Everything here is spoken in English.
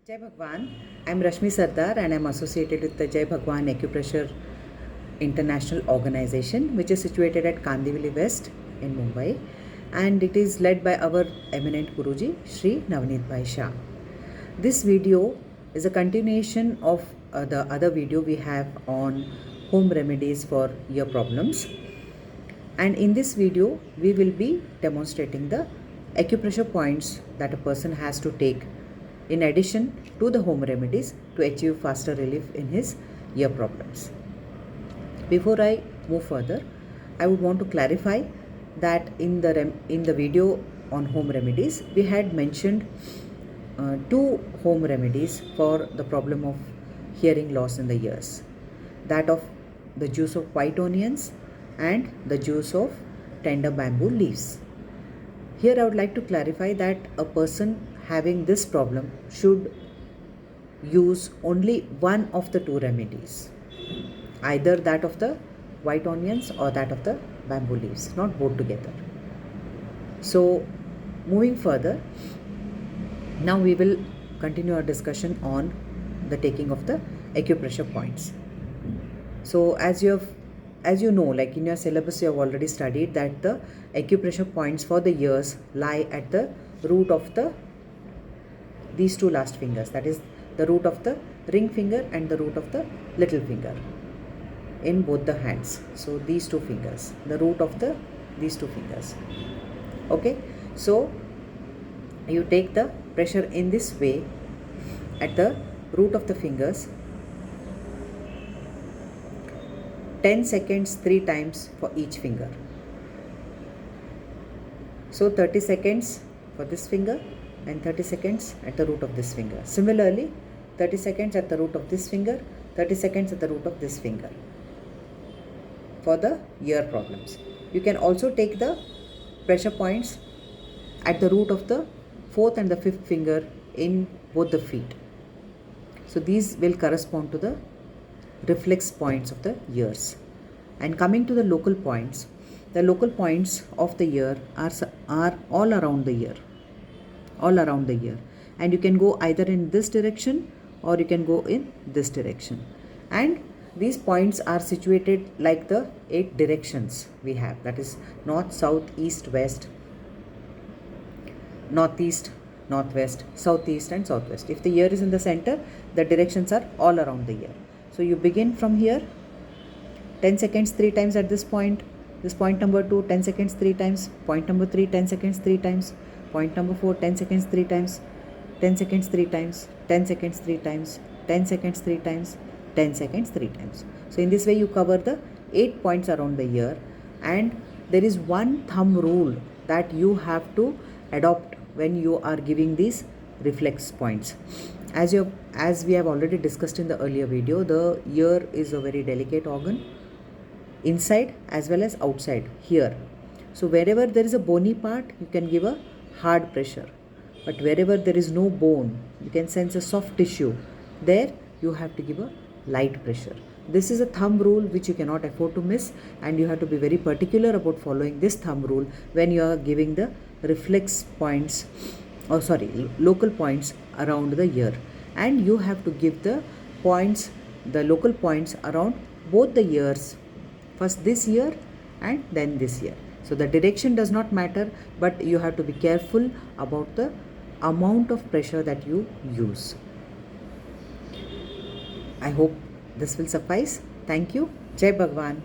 Jai Bhagwan. I'm Rashmi Sardar and I'm associated with the Jai Bhagwan Acupressure International Organization, which is situated at Kandivali West in Mumbai, and it is led by our eminent Guruji, Shri Navneet Bhai Shah. This video is a continuation of the other video we have on home remedies for ear problems. And in this video, we will be demonstrating the acupressure points that a person has to take in addition to the home remedies to achieve faster relief in his ear problems. Before I move further, I would want to clarify that in the video on home remedies, we had mentioned two home remedies for the problem of hearing loss in the ears, that of the juice of white onions and the juice of tender bamboo leaves. Here I would like to clarify that a person having this problem should use only one of the two remedies, either that of the white onions or that of the bamboo leaves, not both together. So moving further, now we will continue our discussion on the taking of the acupressure points. So as you know, like in your syllabus, you have already studied that the acupressure points for the ears lie at the root of these two last fingers, that is the root of the ring finger and the root of the little finger in both the hands. So these two fingers, the root of these two fingers. Okay, so you take the pressure in this way at the root of the fingers, 10 seconds 3 times for each finger. So 30 seconds for this finger and 30 seconds at the root of this finger. Similarly, 30 seconds at the root of this finger, 30 seconds at the root of this finger for the ear problems. You can also take the pressure points at the root of the fourth and the fifth finger in both the feet. So these will correspond to the reflex points of the ears. And coming to the local points of the ear are all around the ear. And you can go either in this direction or you can go in this direction. And these points are situated like the 8 directions we have, that is north, south, east, west, northeast, northwest, southeast and southwest. If the ear is in the center, the directions are all around the ear. So you begin from here, 10 seconds 3 times at this point number 2, 10 seconds 3 times, point number 3, 10 seconds 3 times, point number 4, 10 seconds 3 times, 10 seconds 3 times, 10 seconds 3 times, 10 seconds 3 times, 10 seconds 3 times. So in this way you cover the 8 points around the ear, and there is one thumb rule that you have to adopt when you are giving these reflex points. As we have already discussed in the earlier video, the ear is a very delicate organ, inside as well as outside here. So wherever there is a bony part, you can give a hard pressure, but wherever there is no bone, you can sense a soft tissue, there you have to give a light pressure. This is a thumb rule which you cannot afford to miss, and you have to be very particular about following this thumb rule when you are giving the reflex points, local points around the ear. And you have to give the local points around both the ears, first this ear and then this ear. So the direction does not matter, but you have to be careful about the amount of pressure that you use. I hope this will suffice. Thank you. Jai Bhagwan.